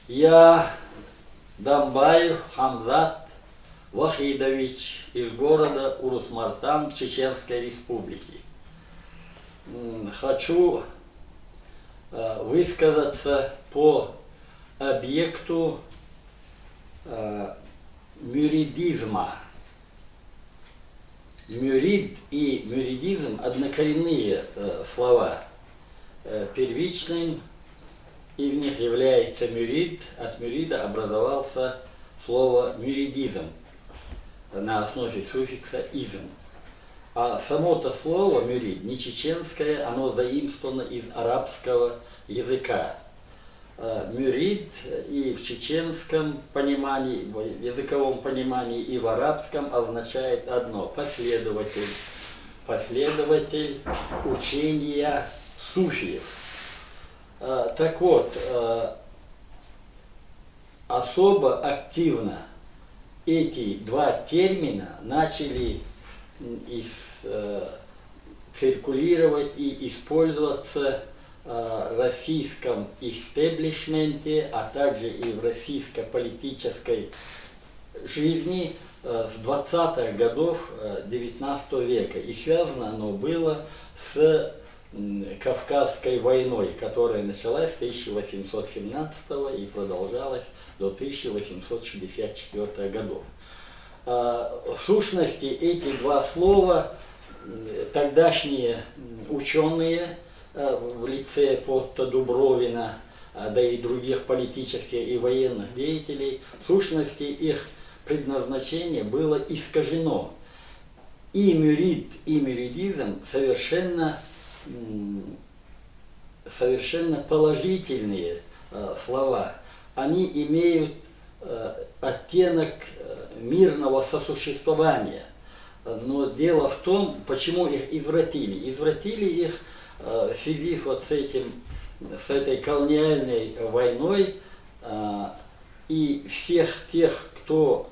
Я Дамбаев Хамзат Вахидович из города Урус-Мартан Чеченской Республики. Хочу высказаться по объекту мюридизма. Мюрид и мюридизм – однокоренные слова. Первичным из них является мюрид. От мюрида образовался слово мюридизм на основе суффикса «изм». А само-то слово мюрид не чеченское, оно заимствовано из арабского языка. Мюрид и в чеченском понимании, в языковом понимании, и в арабском означает одно – последователь. Последователь учения суфиев. Так вот, особо активно эти два термина начали циркулировать и использоваться в российском истеблишменте, а также и в российско-политической жизни с 20-х годов XIX века. И связано оно было с Кавказской войной, которая началась с 1817 и продолжалась до 1864 годов. В сущности, эти два слова тогдашние ученые в лице Потта Дубровина, да и других политических и военных деятелей, в сущности их предназначение было искажено. И мюрид, и мюридизм совершенно положительные слова. Они имеют оттенок мирного сосуществования. Но дело в том, почему их извратили. Извратили их в связи вот с этой колониальной войной, и всех тех, кто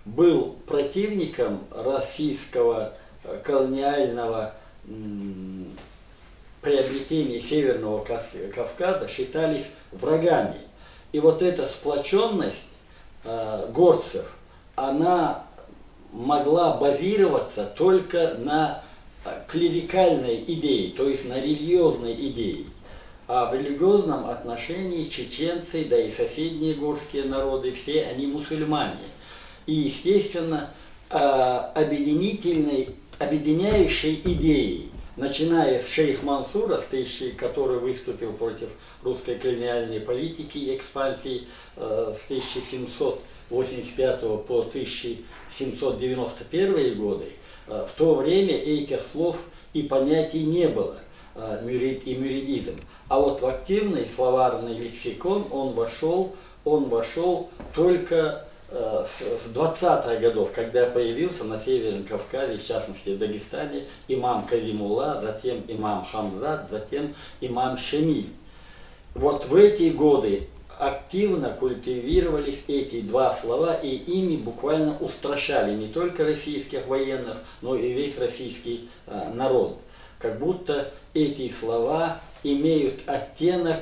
был противником российского колониального приобретения Северного Кавказа, считались врагами. И вот эта сплоченность горцев, она могла базироваться только на клерикальной идее, то есть на религиозной идее. А в религиозном отношении чеченцы, да и соседние горские народы, все они мусульмане. И, естественно, объединяющей идеей, начиная с шейх Мансура, который выступил против русской колониальной политики и экспансии с 1785 по 1791 годы, в то время этих слов и понятий не было, мюрид и мюридизм. А вот в активный словарный лексикон он вошел только с 20-х годов, когда появился на Северном Кавказе, в частности в Дагестане, имам Казимулла, затем имам Хамзат, затем имам Шемиль. Вот в эти годы активно культивировались эти два слова, и ими буквально устрашали не только российских военных, но и весь российский народ. Как будто эти слова имеют оттенок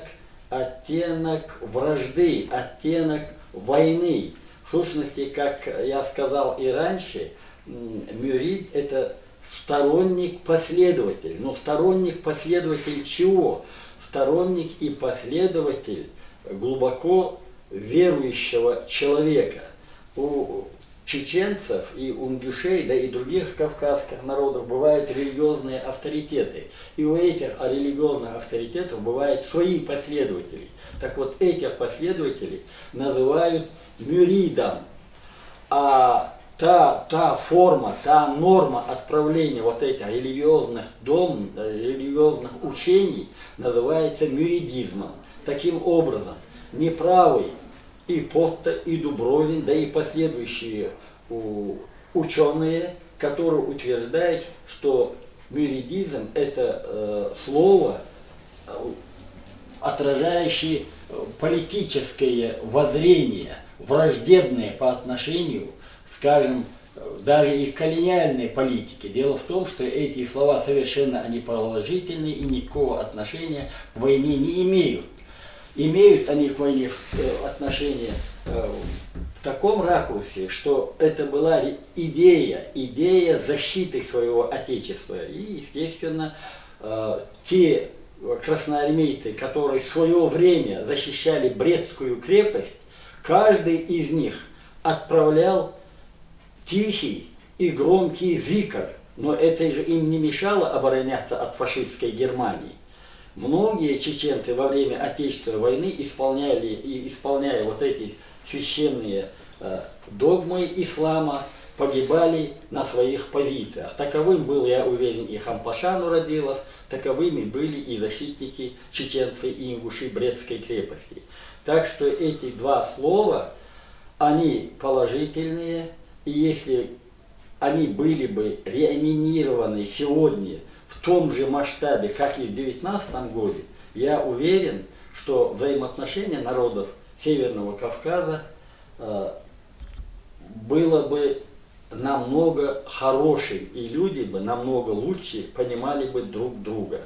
вражды, оттенок войны. В сущности, как я сказал и раньше, мюрид – это сторонник-последователь. Но сторонник-последователь чего? Сторонник и последователь глубоко верующего человека. У чеченцев и у ингушей, да и других кавказских народов бывают религиозные авторитеты. И у этих религиозных авторитетов бывают свои последователи. Так вот, этих последователей называют мюридом. А та форма, та норма отправления вот этих религиозных учений называется мюридизмом. Таким образом, неправый и Потта, и Дубровин, да и последующие ученые, которые утверждают, что мюридизм – это слово, отражающее политическое воззрение, враждебное по отношению, скажем, даже и к колониальной политике. Дело в том, что эти слова совершенно они положительные и никакого отношения к войне не имеют. имеют они к войне отношение в таком ракурсе, что это была идея защиты своего Отечества. И, естественно, те красноармейцы, которые в свое время защищали Брестскую крепость, каждый из них отправлял тихий и громкий зикр, но это же им не мешало обороняться от фашистской Германии. Многие чеченцы во время Отечественной войны исполняя вот эти священные догмы ислама, погибали на своих позициях. Таковым был, я уверен, и Хампаша Нурадилов, таковыми были и защитники чеченцы и ингуши Брестской крепости. Так что эти два слова, они положительные, и если они были бы реанимированы сегодня в том же масштабе, как и в 19 году, я уверен, что взаимоотношения народов Северного Кавказа было бы намного хорошим, и люди бы намного лучше понимали бы друг друга.